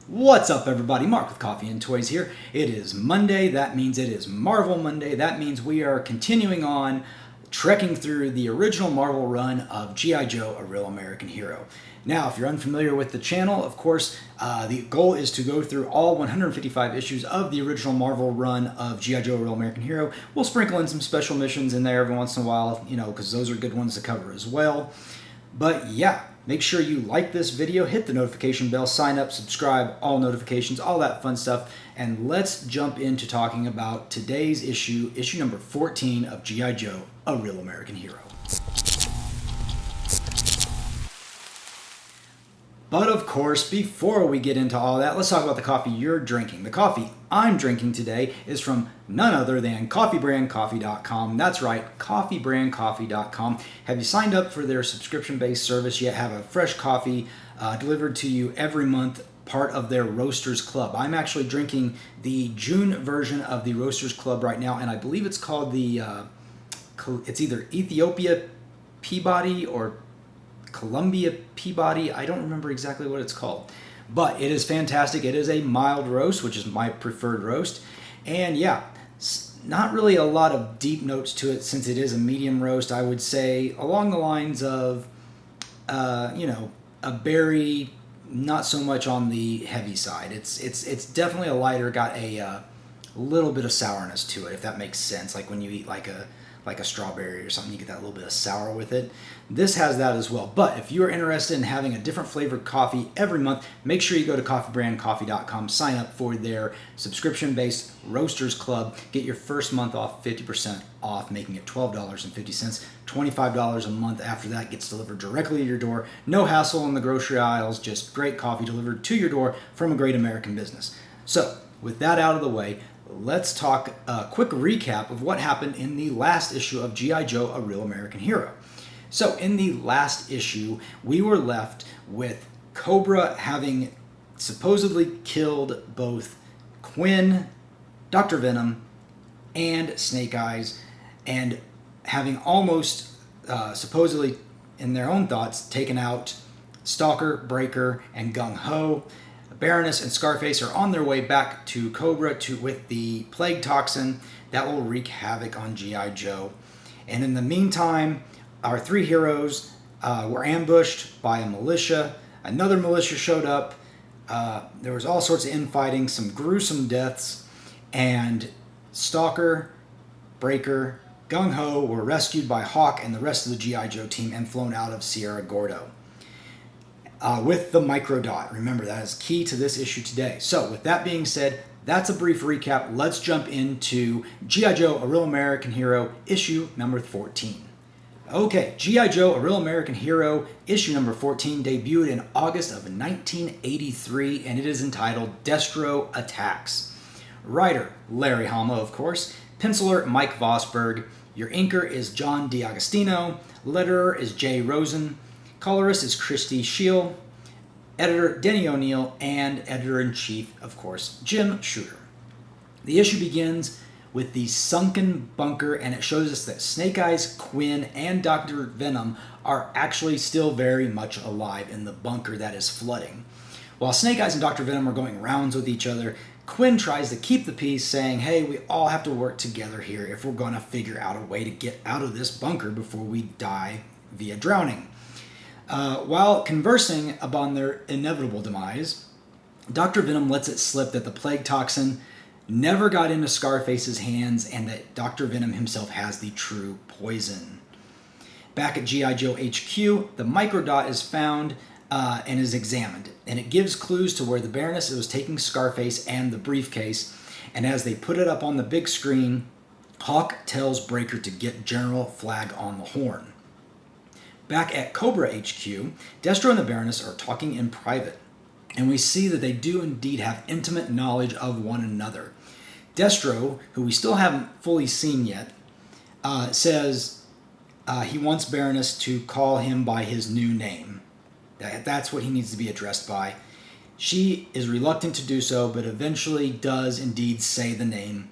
What's up, everybody? Mark with Coffee and Toys here. It is Monday. That means it is Marvel Monday. That means we are continuing on trekking through the original Marvel run of G.I. Joe, A Real American Hero. Now, if you're unfamiliar with the channel, of course, the goal is to go through all 155 issues of the original Marvel run of G.I. Joe, A Real American Hero. We'll sprinkle in some special missions in there every once in a while, because those are good ones to cover as well. But yeah, make sure you like this video, hit the notification bell, sign up, subscribe, all notifications, all that fun stuff. And let's jump into talking about today's issue number 14 of G.I. Joe, A Real American Hero. But of course, before we get into all that, let's talk about the coffee you're drinking. The coffee I'm drinking today is from none other than coffeebrandcoffee.com. That's right, coffeebrandcoffee.com. Have you signed up for their subscription-based service yet? Have a fresh coffee delivered to you every month, part of their Roasters Club. I'm actually drinking the June version of the Roasters Club right now, and I believe it's called the, it's either Ethiopia Peabody or Columbia Peabody. I don't remember exactly what it's called, but it is fantastic. It is a mild roast, which is my preferred roast. And yeah, not really a lot of deep notes to it since it is a medium roast. I would say along the lines of, a berry, not so much on the heavy side. It's definitely a lighter, got a little bit of sourness to it, if that makes sense. Like when you eat like a strawberry or something, you get that little bit of sour with it. This has that as well. But if you are interested in having a different flavored coffee every month, make sure you go to coffeebrandcoffee.com, sign up for their subscription-based Roasters Club. Get your first month off 50% off, making it $12.50. $25 a month after that gets delivered directly to your door. No hassle in the grocery aisles, just great coffee delivered to your door from a great American business. So, with that out of the way, let's talk a quick recap of what happened in the last issue of G.I. Joe, A Real American Hero. So in the last issue, we were left with Cobra having supposedly killed both Kwinn, Dr. Venom, and Snake Eyes, and having almost, supposedly, in their own thoughts, taken out Stalker, Breaker, and Gung Ho. Baroness and Scar-Face are on their way back to Cobra with the plague toxin that will wreak havoc on G.I. Joe. And in the meantime, our three heroes were ambushed by a militia. Another militia showed up. There was all sorts of infighting, some gruesome deaths, and Stalker, Breaker, Gung Ho were rescued by Hawk and the rest of the G.I. Joe team and flown out of Sierra Gordo. With the microdot. Remember, that is key to this issue today. So with that being said, that's a brief recap. Let's jump into G.I. Joe, A Real American Hero, issue number 14. Okay, G.I. Joe, A Real American Hero, issue number 14, debuted in August of 1983, and it is entitled Destro Attacks. Writer, Larry Hama, of course. Penciler, Mike Vosberg. Your inker is John DiAgostino. Letterer is Jay Rosen. Colorist is Christy Scheel, editor Denny O'Neil, and editor-in-chief, of course, Jim Shooter. The issue begins with the sunken bunker, and it shows us that Snake Eyes, Kwinn, and Dr. Venom are actually still very much alive in the bunker that is flooding. While Snake Eyes and Dr. Venom are going rounds with each other, Kwinn tries to keep the peace, saying, hey, we all have to work together here if we're going to figure out a way to get out of this bunker before we die via drowning. While conversing upon their inevitable demise, Dr. Venom lets it slip that the plague toxin never got into Scar-Face's hands and that Dr. Venom himself has the true poison. Back at G.I. Joe HQ, the microdot is found and is examined, and it gives clues to where the Baroness was taking Scar-Face and the briefcase, and as they put it up on the big screen, Hawk tells Breaker to get General Flag on the horn. Back at Cobra HQ, Destro and the Baroness are talking in private, and we see that they do indeed have intimate knowledge of one another. Destro, who we still haven't fully seen yet, says he wants Baroness to call him by his new name. That's what he needs to be addressed by. She is reluctant to do so, but eventually does indeed say the name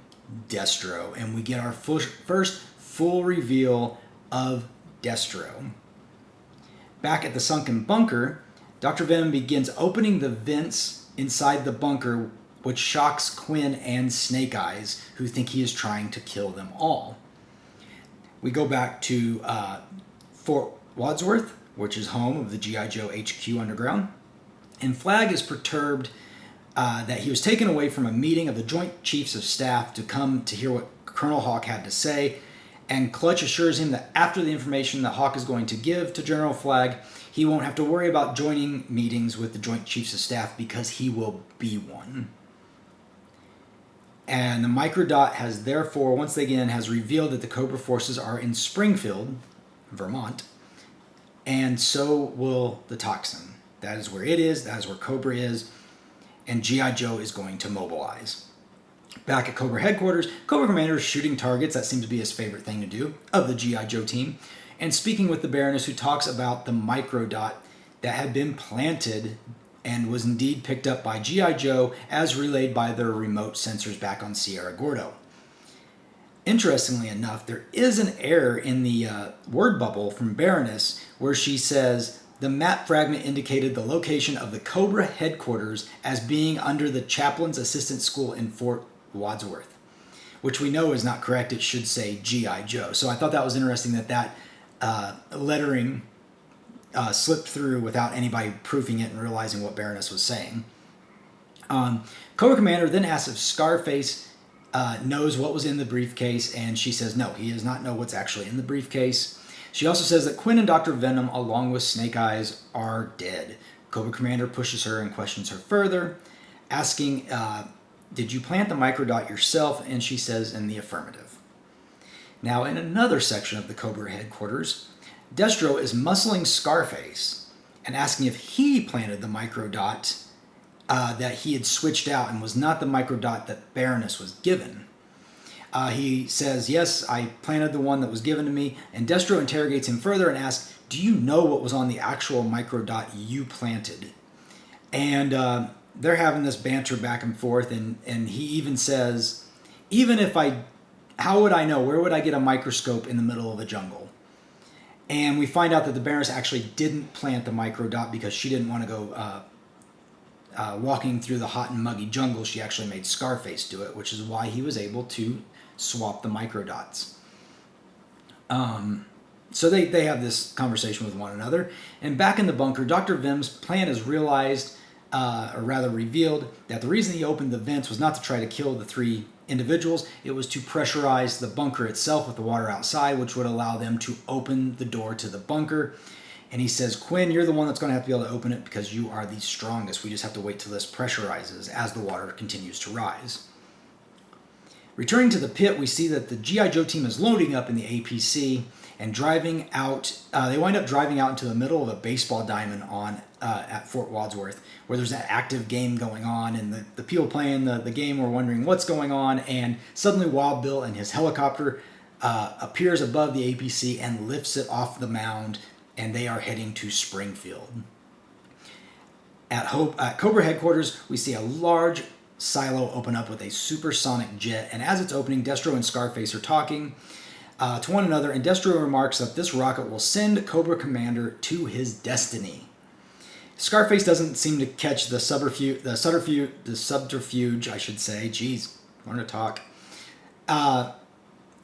Destro, and we get our first full reveal of Destro. Back at the sunken bunker, Dr. Venom begins opening the vents inside the bunker, which shocks Kwinn and Snake Eyes, who think he is trying to kill them all. We go back to Fort Wadsworth, which is home of the G.I. Joe HQ underground. And Flag is perturbed that he was taken away from a meeting of the Joint Chiefs of Staff to come to hear what Colonel Hawk had to say. And Clutch assures him that after the information that Hawk is going to give to General Flag, he won't have to worry about joining meetings with the Joint Chiefs of Staff because he will be one. And the Microdot has therefore, once again, has revealed that the Cobra forces are in Springfield, Vermont, and so will the toxin. That is where it is, that is where Cobra is, and G.I. Joe is going to mobilize. Back at Cobra headquarters, Cobra Commander is shooting targets, that seems to be his favorite thing to do, of the G.I. Joe team, and speaking with the Baroness, who talks about the Microdot that had been planted and was indeed picked up by G.I. Joe as relayed by their remote sensors back on Sierra Gordo. Interestingly enough, there is an error in the word bubble from Baroness where she says the map fragment indicated the location of the Cobra headquarters as being under the Chaplain's Assistant School in Fort Wadsworth, which we know is not correct. It should say G.I. Joe. So I thought that was interesting that lettering slipped through without anybody proofing it and realizing what Baroness was saying. Cobra Commander then asks if Scar-Face knows what was in the briefcase, and she says no, he does not know what's actually in the briefcase. She also says that Kwinn and Dr. Venom, along with Snake Eyes, are dead. Cobra Commander pushes her and questions her further, asking, did you plant the Microdot yourself? And she says in the affirmative. Now, in another section of the Cobra headquarters, Destro is muscling Scar-Face and asking if he planted the Microdot that he had switched out and was not the Microdot that Baroness was given. He says, yes, I planted the one that was given to me, and Destro interrogates him further and asks, do you know what was on the actual Microdot you planted? And they're having this banter back and forth, and he even says, how would I know? Where would I get a microscope in the middle of a jungle? And we find out that the Baroness actually didn't plant the Microdot because she didn't want to go walking through the hot and muggy jungle. She actually made Scar-Face do it, which is why he was able to swap the Microdots. So they have this conversation with one another. And back in the bunker, Dr. Venom's plan is realized, or rather revealed, that the reason he opened the vents was not to try to kill the three individuals. It was to pressurize the bunker itself with the water outside, which would allow them to open the door to the bunker. And he says, Kwinn, you're the one that's going to have to be able to open it because you are the strongest. We just have to wait till this pressurizes as the water continues to rise. Returning to the pit, we see that the G.I. Joe team is loading up in the APC and driving out. They wind up driving out into the middle of a baseball diamond at Fort Wadsworth, where there's an active game going on, and the people playing the game were wondering what's going on, and suddenly Wild Bill and his helicopter appears above the APC and lifts it off the mound, and they are heading to Springfield. At Cobra headquarters, we see a large silo open up with a supersonic jet, and as it's opening, Destro and Scar-Face are talking to one another, and Destro remarks that this rocket will send Cobra Commander to his destiny. Scar-Face doesn't seem to catch the subterfuge, I should say. Jeez, learn to talk.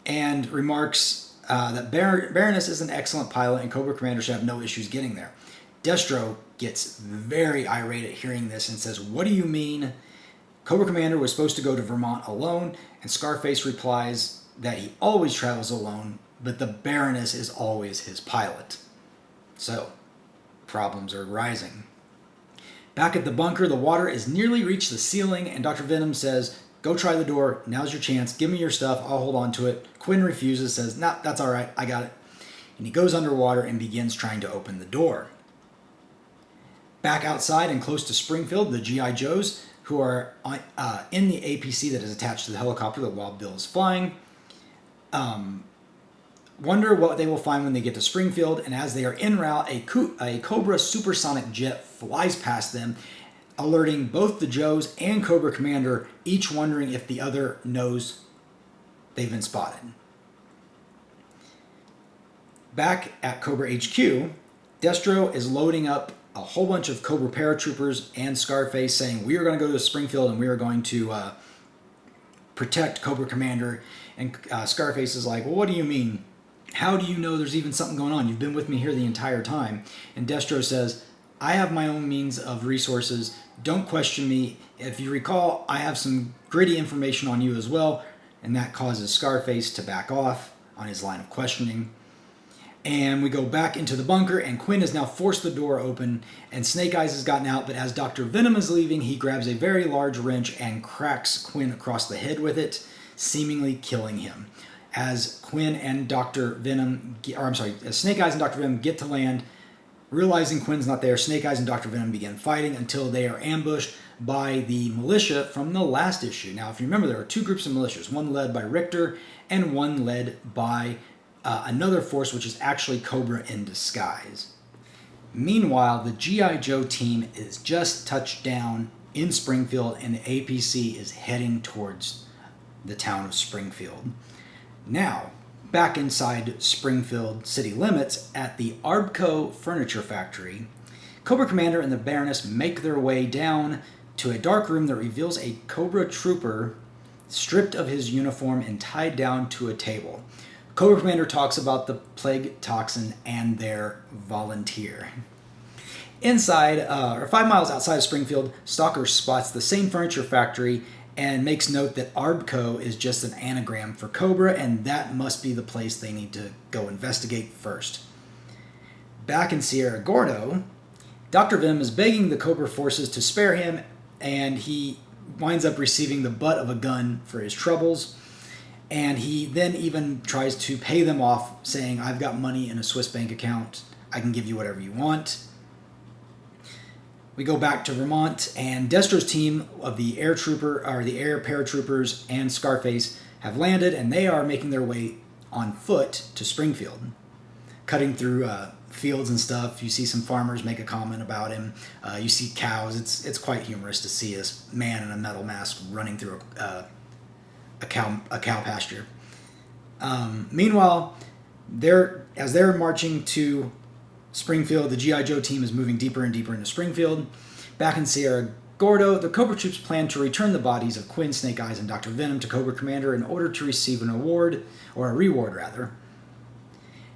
And remarks that Baroness is an excellent pilot and Cobra Commander should have no issues getting there. Destro gets very irate at hearing this and says, what do you mean? Cobra Commander was supposed to go to Vermont alone, and Scar-Face replies that he always travels alone, but the Baroness is always his pilot. So, problems are rising. Back at the bunker, the water has nearly reached the ceiling, and Dr. Venom says, go try the door, now's your chance, give me your stuff, I'll hold on to it. Kwinn refuses, says, nah, that's all right, I got it. And he goes underwater and begins trying to open the door. Back outside and close to Springfield, the G.I. Joes, who are in the APC that is attached to the helicopter that Wild Bill is flying, wonder what they will find when they get to Springfield, and as they are en route, a Cobra supersonic jet flies past them, alerting both the Joes and Cobra Commander, each wondering if the other knows they've been spotted. Back at Cobra HQ, Destro is loading up a whole bunch of Cobra paratroopers and Scar-Face saying, we are going to go to Springfield and we are going to protect Cobra Commander. And Scar-Face is like, well, what do you mean? How do you know there's even something going on? You've been with me here the entire time. And Destro says, I have my own means of resources. Don't question me. If you recall, I have some gritty information on you as well. And that causes Scar-Face to back off on his line of questioning. And we go back into the bunker, and Kwinn has now forced the door open, and Snake Eyes has gotten out, but as Dr. Venom is leaving, he grabs a very large wrench and cracks Kwinn across the head with it, seemingly killing him. As Kwinn and Dr. Venom, as Snake Eyes and Dr. Venom get to land, realizing Quinn's not there, Snake Eyes and Dr. Venom begin fighting until they are ambushed by the militia from the last issue. Now, if you remember, there are two groups of militias, one led by Richter and one led by another force, which is actually Cobra in disguise. Meanwhile, the G.I. Joe team is just touched down in Springfield, and the APC is heading towards the town of Springfield. Now, back inside Springfield city limits at the Arbco Furniture Factory, Cobra Commander and the Baroness make their way down to a dark room that reveals a Cobra trooper stripped of his uniform and tied down to a table. Cobra Commander talks about the plague toxin and their volunteer. Inside, or 5 miles outside of Springfield, Stalker spots the same furniture factory and makes note that Arbco is just an anagram for Cobra, and that must be the place they need to go investigate first. Back in Sierra Gordo, Dr. Venom is begging the Cobra forces to spare him, and he winds up receiving the butt of a gun for his troubles. And he then even tries to pay them off, saying, I've got money in a Swiss bank account. I can give you whatever you want. We go back to Vermont, and Destro's team of the air paratroopers and Scar-Face have landed, and they are making their way on foot to Springfield, cutting through fields and stuff. You see some farmers make a comment about him. You see cows. It's quite humorous to see this man in a metal mask running through a cow pasture. Meanwhile, as they're marching to Springfield, the G.I. Joe team is moving deeper and deeper into Springfield. Back in Sierra Gordo, the Cobra troops plan to return the bodies of Kwinn, Snake Eyes, and Dr. Venom to Cobra Commander in order to receive a reward.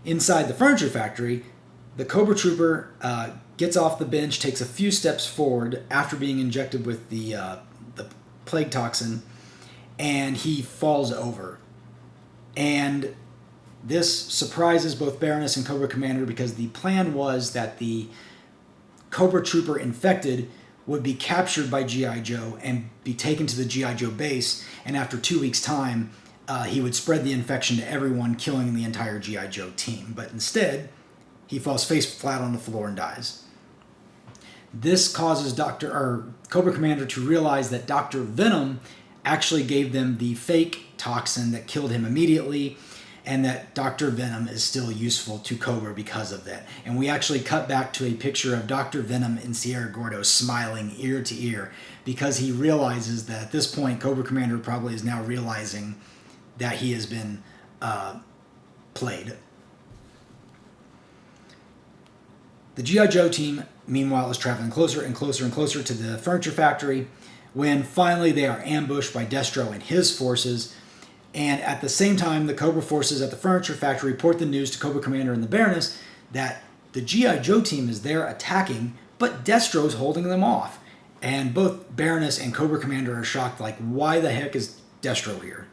Inside the furniture factory, the Cobra trooper gets off the bench, takes a few steps forward after being injected with the plague toxin, and he falls over. And this surprises both Baroness and Cobra Commander because the plan was that the Cobra trooper infected would be captured by G.I. Joe and be taken to the G.I. Joe base, and after 2 weeks' time, he would spread the infection to everyone, killing the entire G.I. Joe team. But instead, he falls face flat on the floor and dies. This causes Cobra Commander to realize that Dr. Venom actually gave them the fake toxin that killed him immediately, and that Dr. Venom is still useful to Cobra because of that. And we actually cut back to a picture of Dr. Venom in Sierra Gordo smiling ear to ear because he realizes that at this point, Cobra Commander probably is now realizing that he has been played. The G.I. Joe team, meanwhile, is traveling closer and closer and closer to the furniture factory when finally they are ambushed by Destro and his forces. And at the same time, the Cobra forces at the furniture factory report the news to Cobra Commander and the Baroness that the G.I. Joe team is there attacking, but Destro's holding them off. And both Baroness and Cobra Commander are shocked, like, why the heck is Destro here?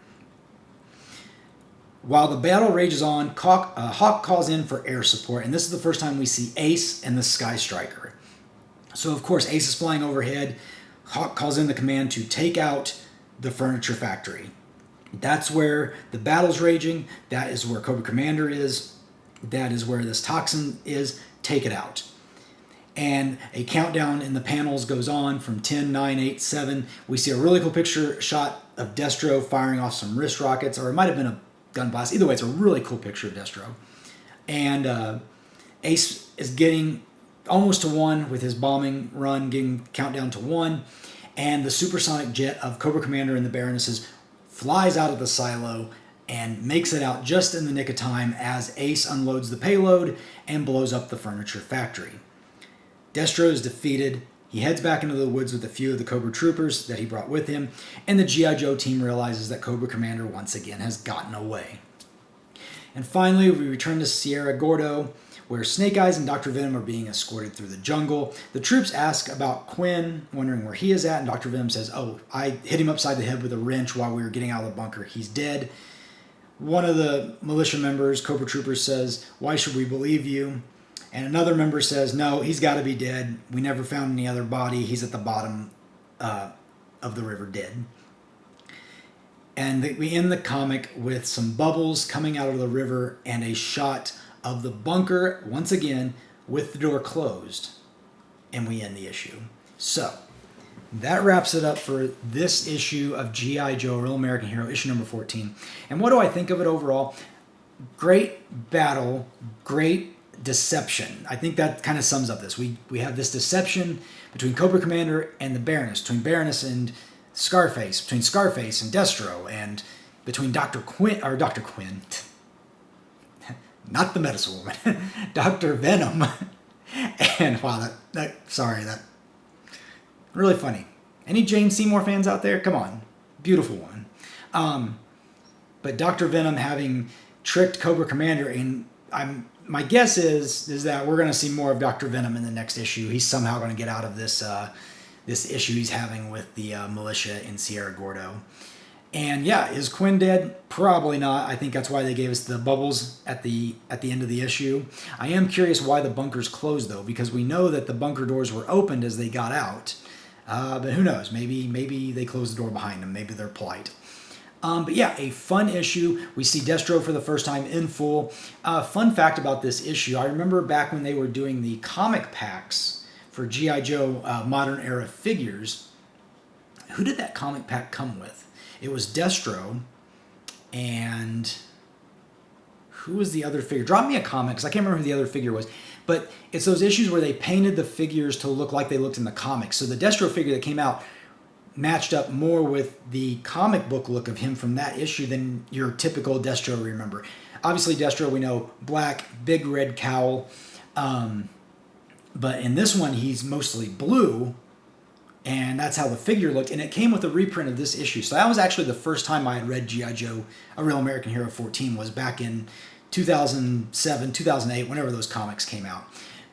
While the battle rages on, Hawk calls in for air support, and this is the first time we see Ace and the Sky Striker. So, of course, Ace is flying overhead. Hawk calls in the command to take out the furniture factory. That's where the battle's raging. That is where Cobra Commander is. That is where this toxin is. Take it out. And a countdown in the panels goes on from 10, 9, 8, 7. We see a really cool picture shot of Destro firing off some wrist rockets, or it might have been a gun blast. Either way, it's a really cool picture of Destro. And Ace is getting almost to 1 with his bombing run, getting countdown to 1. And the supersonic jet of Cobra Commander and the Baronesses flies out of the silo and makes it out just in the nick of time as Ace unloads the payload and blows up the furniture factory. Destro is defeated. He heads back into the woods with a few of the Cobra troopers that he brought with him, and the G.I. Joe team realizes that Cobra Commander once again has gotten away. And finally, we return to Sierra Gordo, where Snake Eyes and Dr. Venom are being escorted through the jungle. The troops ask about Kwinn, wondering where he is at, and Dr. Venom says, "Oh, I hit him upside the head with a wrench while we were getting out of the bunker. He's dead." One of the militia members, Cobra Troopers, says, "Why should we believe you?" And another member says, "No, he's got to be dead. We never found any other body. He's at the bottom of the river dead." And we end the comic with some bubbles coming out of the river and a shot of the bunker, once again, with the door closed. And we end the issue. So, that wraps it up for this issue of G.I. Joe, Real American Hero, issue number 14. And what do I think of it overall? Great battle, great deception. I think that kind of sums up this. We have this deception between Cobra Commander and the Baroness, between Baroness and Scar-Face, between Scar-Face and Destro, and between Dr. Quinn, not the medicine woman, Dr. Venom, and wow, that really funny. Any Jane Seymour fans out there? Come on, beautiful one. But Dr. Venom having tricked Cobra Commander, and my guess is that we're going to see more of Dr. Venom in the next issue. He's somehow going to get out of this this issue he's having with the militia in Sierra Gordo. And yeah, is Kwinn dead? Probably not. I think that's why they gave us the bubbles at the end of the issue. I am curious why the bunker's closed though, because we know that the bunker doors were opened as they got out. But who knows? Maybe they closed the door behind them. Maybe they're polite. But yeah, a fun issue. We see Destro for the first time in full. Fun fact about this issue, I remember back when they were doing the comic packs for G.I. Joe Modern Era figures, who did that comic pack come with? It was Destro, and who was the other figure? Drop me a comment, because I can't remember who the other figure was. But it's those issues where they painted the figures to look like they looked in the comics. So the Destro figure that came out matched up more with the comic book look of him from that issue than your typical Destro remember. Obviously, Destro, we know, black, big red cowl. But in this one, he's mostly blue, and that's how the figure looked. And it came with a reprint of this issue. So that was actually the first time I had read G.I. Joe, A Real American Hero 14, was back in 2007, 2008, whenever those comics came out.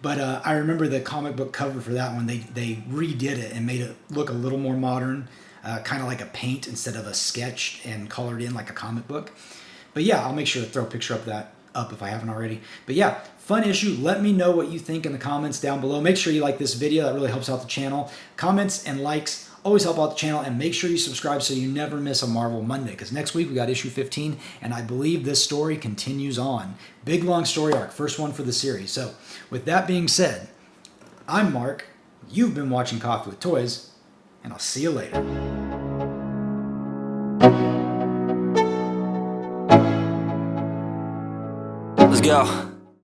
But I remember the comic book cover for that one. They redid it and made it look a little more modern, kind of like a paint instead of a sketch, and colored in like a comic book. But yeah, I'll make sure to throw a picture of that up if I haven't already. But yeah, fun issue. Let me know what you think in the comments down below. Make sure you like this video. That really helps out the channel. Comments and likes always help out the channel. And make sure you subscribe so you never miss a Marvel Monday, because next week we got issue 15, and I believe this story continues on. Big, long story arc. First one for the series. So with that being said, I'm Mark. You've been watching Coffee with Toys, and I'll see you later. Let's go.